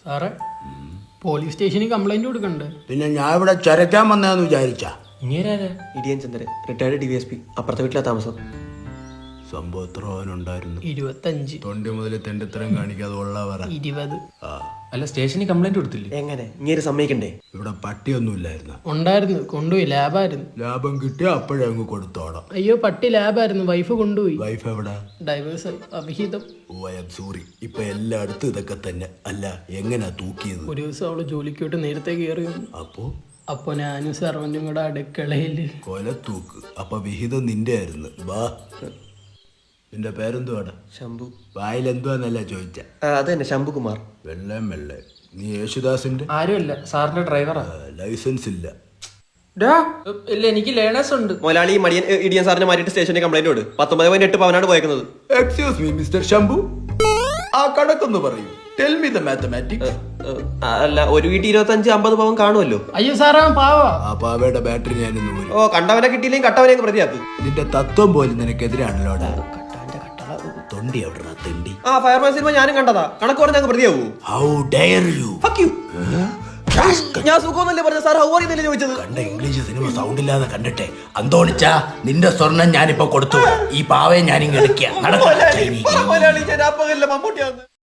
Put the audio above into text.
സാറേ പോലീസ് സ്റ്റേഷനിൽ കംപ്ലൈന്റ് കൊടുക്കണ്ടേ? പിന്നെ ഞാൻ ഇവിടെ ചരക്കാൻ വന്നതെന്ന് വിചാരിച്ച ഇടിയൻ ചന്ദ്രൻ റിട്ടയർഡ് DVSP അപ്പുറത്തെ വീട്ടിലാ താമസം. സംഭവം എത്ര ഉണ്ടായിരുന്നു? 25. തൊണ്ടി മുതൽ തെണ്ടിത്തരം കാണിക്കാതെ ഉള്ള പറ. 20. അല്ല സ്റ്റേഷനിൽ കംപ്ലൈന്റ് കൊടുത്തില്ലേ? എങ്ങനെ ഇങ്ങനെ സമ്മതിക്കണ്ടേ? ഇവിടെ പട്ടിയൊന്നും ഇല്ലായിരുന്നു. ഉണ്ടായിരുന്നു, കൊണ്ടുപോയി. ലാബായിരുന്നു. ലാഭം കിട്ടിയ അപ്പോഴേ അങ്ങ് കൊടുത്തോടാം. അയ്യോ പട്ടി ലാബായിരുന്നു, വൈഫ് കൊണ്ടുപോയി. വൈഫ് എവിടെ? ഡൈവേഴ്സ്, അവിഹിതം. Oh I am sorry. ഇപ്പൊ എല്ലായിടത്തും ഇതൊക്കെ തന്നെ. അല്ല എങ്ങനാ തൂക്കിയത്? ഒരു ദിവസം അവള് ജോലിക്ക് വിട്ട് നേരത്തെ കയറി വന്നു. അപ്പൊ ഞാനും സെർവന്റും കൂടെ അടുക്കളയില് കൊല തൂക്ക്. അപ്പൊ വിഹിതം നിന്റെ ആയിരുന്നു. വാ, നിന്റെ പേരെന്തുവാടാ? ശംഭു. വായിലെന്തുവാന്നല്ല ചോദിച്ച. അത് തന്നെ ശംഭുകുമാർ. വെള്ളം വെള്ള. നീ യേശുദാസിന്റെ? ആരുമല്ല, സാറിന്റെ ഡ്രൈവറാ. ലൈസൻസ് ഇല്ല. ഇല്ല, എനിക്ക് ലേണേഴ്സ് ഉണ്ട്. മൊലാളി മടിയൻ ഇടിയൻ സാറിനെ മാറ്റിയിട്ട് സ്റ്റേഷനിൽ കംപ്ലൈന്റ് കൊടു. 19.8 പവനാണ് പോയേക്കുന്നത്. എക്സ്ക്യൂസ് മീ മിസ്റ്റർ ശംഭു, ആ കണക്കൊന്ന് പറയൂ. Tell me the mathematics. അല്ല, ഒരു വീട്ടിൽ 25-50 പവൻ കാണുമല്ലോ. അയ്യോ സാറാ പാവാ. ആ പാവയുടെ ബാറ്ററി ഞാൻ ഇന്ന് പോയി. ഓ, കണ്ടവനെ കിട്ടിയില്ലെങ്കിൽ കട്ടവനെ പ്രതിയാക്ക്. നിന്റെ തത്വം പോലും നിനക്കെതിരാണല്ലോടാ. തൊണ്ടി എവിടെയാ തെണ്ടി? ആ ഫയർമാൻ സിനിമ ഞാനും കണ്ടതാ. കണക്ക് പറഞ്ഞാൽ പ്രതിയാവൂ. How dare you? ഞാൻ സുഖമൊന്നല്ലേ പറഞ്ഞ സാർ, ഹൗ ആർ യു ചോദിച്ചത്? കണ്ട ഇംഗ്ലീഷ് സിനിമ സൗണ്ട് ഇല്ലാതെ കണ്ടിട്ടെ. അന്തോണിച്ച നിന്റെ സ്വർണം ഞാനിപ്പോ കൊടുത്തു. ഈ പാവയെ ഞാനിങ്ങ് എടുക്കുക. മമ്മൂട്ടിയാണ്.